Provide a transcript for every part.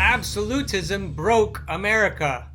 Absolutism broke America.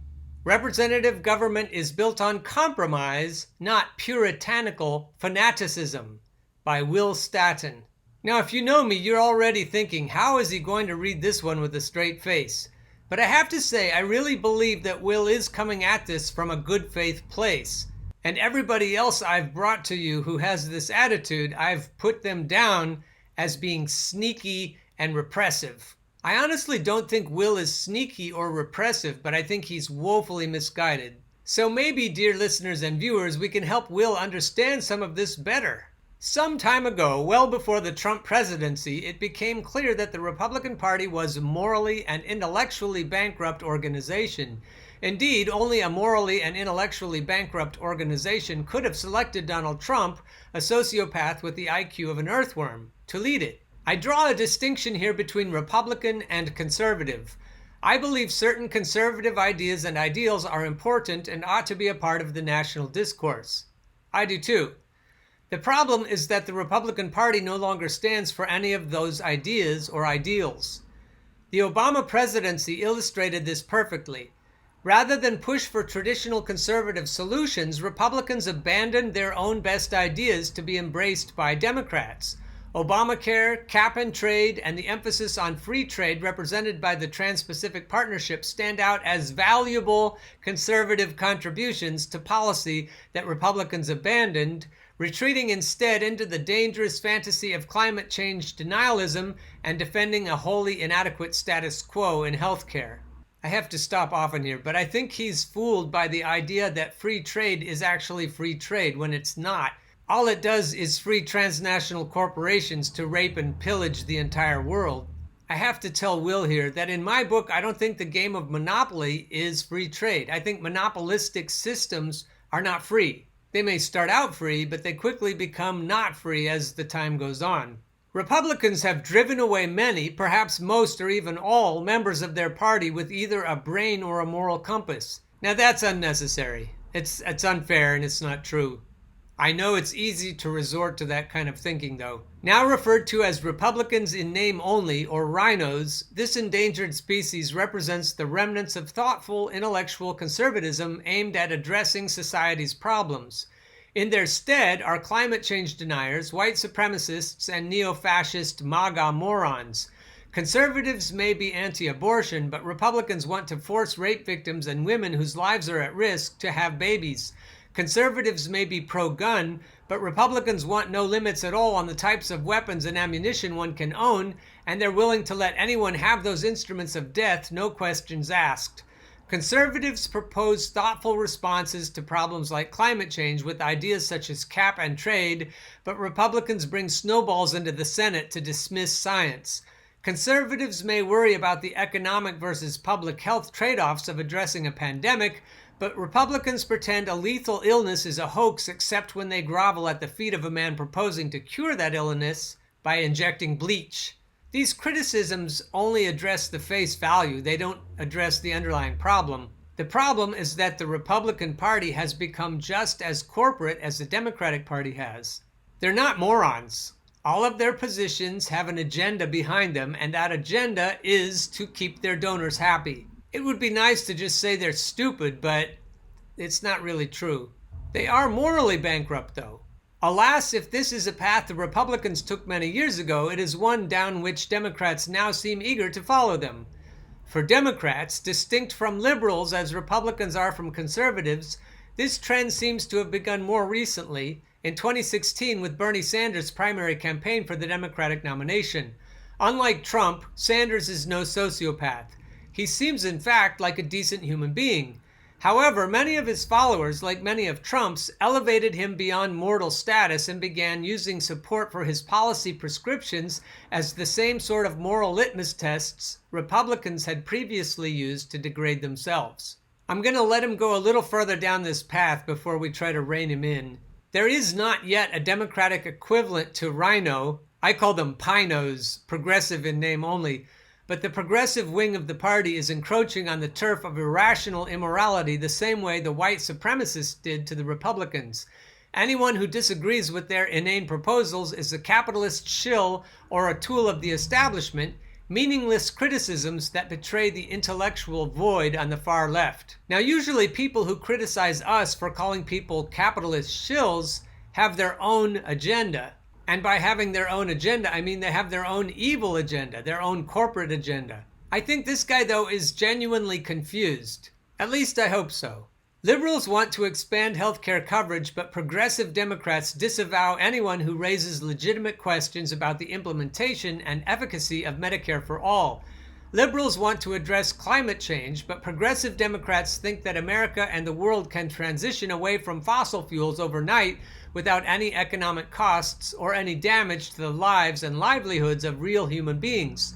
Representative government is built on compromise, not puritanical fanaticism. By Will Statton. Now, if you know me, you're already thinking, how is he going to read this one with a straight face? But I have to say, I really believe that Will is coming at this from a good faith place. And everybody else I've brought to you who has this attitude, I've put them down as being sneaky and repressive. I honestly don't think Will is sneaky or repressive, but I think he's woefully misguided. So maybe, dear listeners and viewers, we can help Will understand some of this better. Some time ago, well before the Trump presidency, it became clear that the Republican Party was a morally and intellectually bankrupt organization. Indeed, only a morally and intellectually bankrupt organization could have selected Donald Trump, a sociopath with the IQ of an earthworm, to lead it. I draw a distinction here between Republican and conservative. I believe certain conservative ideas and ideals are important and ought to be a part of the national discourse. I do too. The problem is that the Republican Party no longer stands for any of those ideas or ideals. The Obama presidency illustrated this perfectly. Rather than push for traditional conservative solutions, Republicans abandoned their own best ideas to be embraced by Democrats. Obamacare, cap and trade, and the emphasis on free trade represented by the Trans-Pacific Partnership stand out as valuable conservative contributions to policy that Republicans abandoned, retreating instead into the dangerous fantasy of climate change denialism and defending a wholly inadequate status quo in healthcare. I have to stop often here, but I think he's fooled by the idea that free trade is actually free trade when it's not. All it does is free transnational corporations to rape and pillage the entire world. I have to tell Will here that in my book, I don't think the game of monopoly is free trade. I think monopolistic systems are not free. They may start out free, but they quickly become not free as the time goes on. Republicans have driven away many, perhaps most or even all, members of their party with either a brain or a moral compass. Now that's unnecessary. It's unfair and it's not true. I know it's easy to resort to that kind of thinking, though. Now referred to as Republicans in name only, or rhinos, this endangered species represents the remnants of thoughtful intellectual conservatism aimed at addressing society's problems. In their stead are climate change deniers, white supremacists, and neo-fascist MAGA morons. Conservatives may be anti-abortion, but Republicans want to force rape victims and women whose lives are at risk to have babies. Conservatives may be pro-gun, but Republicans want no limits at all on the types of weapons and ammunition one can own, and they're willing to let anyone have those instruments of death, no questions asked. Conservatives propose thoughtful responses to problems like climate change with ideas such as cap and trade, but Republicans bring snowballs into the Senate to dismiss science. Conservatives may worry about the economic versus public health trade-offs of addressing a pandemic, but Republicans pretend a lethal illness is a hoax except when they grovel at the feet of a man proposing to cure that illness by injecting bleach. These criticisms only address the face value. They don't address the underlying problem. The problem is that the Republican Party has become just as corporate as the Democratic Party has. They're not morons. All of their positions have an agenda behind them, and that agenda is to keep their donors happy. It would be nice to just say they're stupid, but it's not really true. They are morally bankrupt, though. Alas, if this is a path the Republicans took many years ago, it is one down which Democrats now seem eager to follow them. For Democrats, distinct from liberals as Republicans are from conservatives, this trend seems to have begun more recently, in 2016 with Bernie Sanders' primary campaign for the Democratic nomination. Unlike Trump, Sanders is no sociopath. He seems, in fact, like a decent human being. However, many of his followers, like many of Trump's, elevated him beyond mortal status and began using support for his policy prescriptions as the same sort of moral litmus tests Republicans had previously used to degrade themselves. I'm going to let him go a little further down this path before we try to rein him in. There is not yet a Democratic equivalent to rhino. I call them pinos, progressive in name only. But the progressive wing of the party is encroaching on the turf of irrational immorality the same way the white supremacists did to the Republicans. Anyone who disagrees with their inane proposals is a capitalist shill or a tool of the establishment, meaningless criticisms that betray the intellectual void on the far left. Now, usually people who criticize us for calling people capitalist shills have their own agenda. And by having their own agenda, I mean they have their own evil agenda, their own corporate agenda. I think this guy, though, is genuinely confused. At least I hope so. Liberals want to expand healthcare coverage, but progressive Democrats disavow anyone who raises legitimate questions about the implementation and efficacy of Medicare for all. Liberals want to address climate change, but progressive Democrats think that America and the world can transition away from fossil fuels overnight without any economic costs or any damage to the lives and livelihoods of real human beings.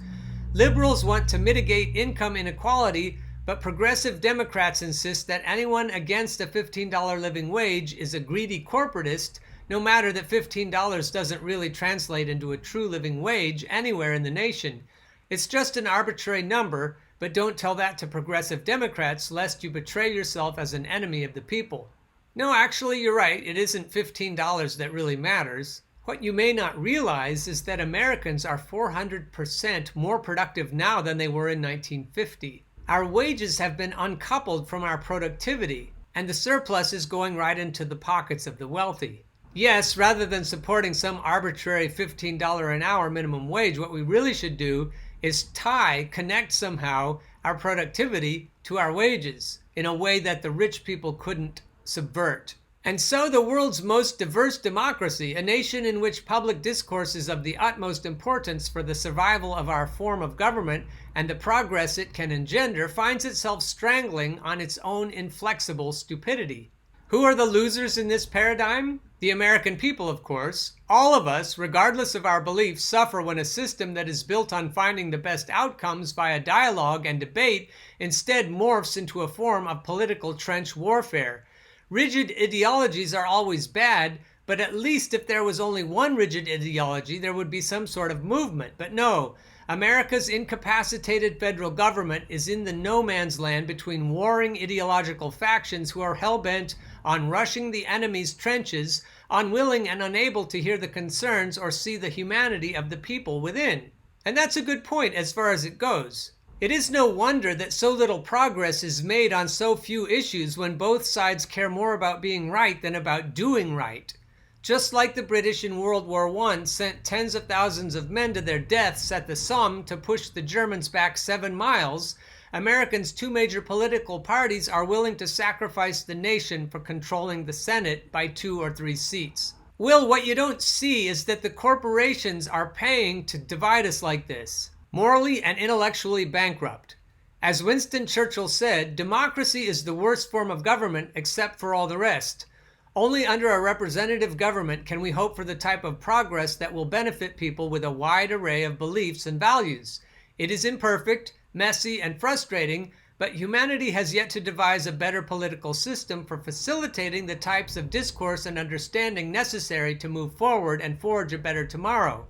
Liberals want to mitigate income inequality, but progressive Democrats insist that anyone against a $15 living wage is a greedy corporatist, no matter that $15 doesn't really translate into a true living wage anywhere in the nation. It's just an arbitrary number, but don't tell that to progressive Democrats lest you betray yourself as an enemy of the people. No, actually, you're right. It isn't $15 that really matters. What you may not realize is that Americans are 400% more productive now than they were in 1950. Our wages have been uncoupled from our productivity, and the surplus is going right into the pockets of the wealthy. Yes, rather than supporting some arbitrary $15 an hour minimum wage, what we really should do is connect somehow our productivity to our wages in a way that the rich people couldn't subvert. And so the world's most diverse democracy, a nation in which public discourse is of the utmost importance for the survival of our form of government and the progress it can engender, finds itself strangling on its own inflexible stupidity. Who are the losers in this paradigm? The American people, of course. All of us, regardless of our beliefs, suffer when a system that is built on finding the best outcomes via dialogue and debate instead morphs into a form of political trench warfare. Rigid ideologies are always bad, but at least if there was only one rigid ideology, there would be some sort of movement. But no, America's incapacitated federal government is in the no man's land between warring ideological factions who are hell-bent on rushing the enemy's trenches, unwilling and unable to hear the concerns or see the humanity of the people within. And that's a good point as far as it goes. It is no wonder that so little progress is made on so few issues when both sides care more about being right than about doing right. Just like the British in World War I sent tens of thousands of men to their deaths at the Somme to push the Germans back 7 miles, Americans' two major political parties are willing to sacrifice the nation for controlling the Senate by 2 or 3 seats. Will, what you don't see is that the corporations are paying to divide us like this. Morally and intellectually bankrupt. As Winston Churchill said, democracy is the worst form of government except for all the rest. Only under a representative government can we hope for the type of progress that will benefit people with a wide array of beliefs and values. It is imperfect, messy, and frustrating, but humanity has yet to devise a better political system for facilitating the types of discourse and understanding necessary to move forward and forge a better tomorrow.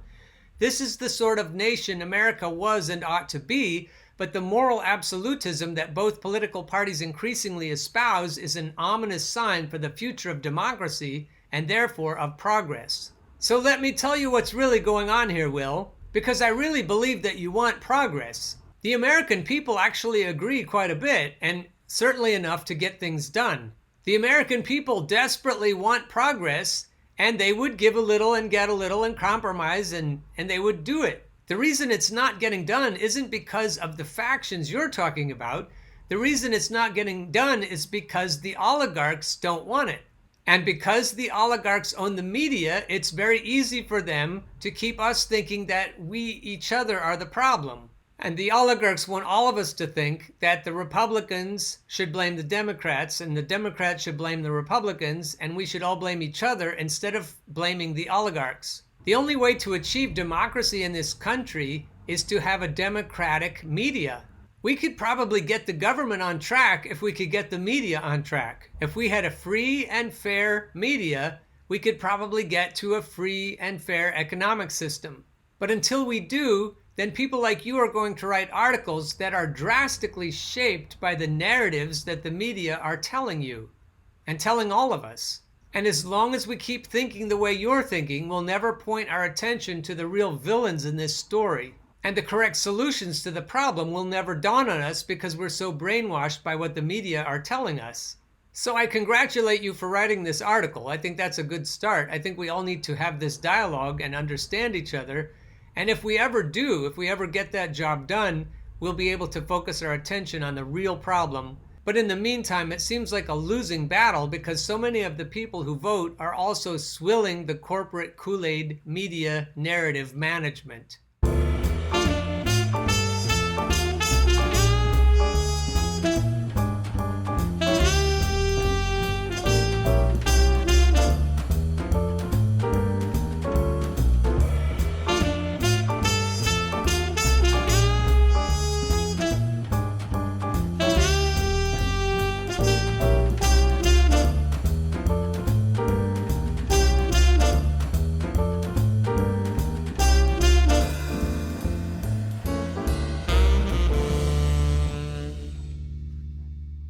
This is the sort of nation America was and ought to be, but the moral absolutism that both political parties increasingly espouse is an ominous sign for the future of democracy and therefore of progress. So let me tell you what's really going on here, Will, because I really believe that you want progress. The American people actually agree quite a bit, and certainly enough to get things done. The American people desperately want progress, and they would give a little and get a little and compromise, and they would do it. The reason it's not getting done isn't because of the factions you're talking about. The reason it's not getting done is because the oligarchs don't want it. And because the oligarchs own the media, it's very easy for them to keep us thinking that we each other are the problem. And the oligarchs want all of us to think that the Republicans should blame the Democrats and the Democrats should blame the Republicans, and we should all blame each other instead of blaming the oligarchs. The only way to achieve democracy in this country is to have a democratic media. We could probably get the government on track if we could get the media on track. If we had a free and fair media, we could probably get to a free and fair economic system. But until we do, then people like you are going to write articles that are drastically shaped by the narratives that the media are telling you and telling all of us. And as long as we keep thinking the way you're thinking, we'll never point our attention to the real villains in this story. And the correct solutions to the problem will never dawn on us because we're so brainwashed by what the media are telling us. So I congratulate you for writing this article. I think that's a good start. I think we all need to have this dialogue and understand each other. And if we ever do, if we ever get that job done, we'll be able to focus our attention on the real problem. But in the meantime, it seems like a losing battle because so many of the people who vote are also swilling the corporate Kool-Aid media narrative management.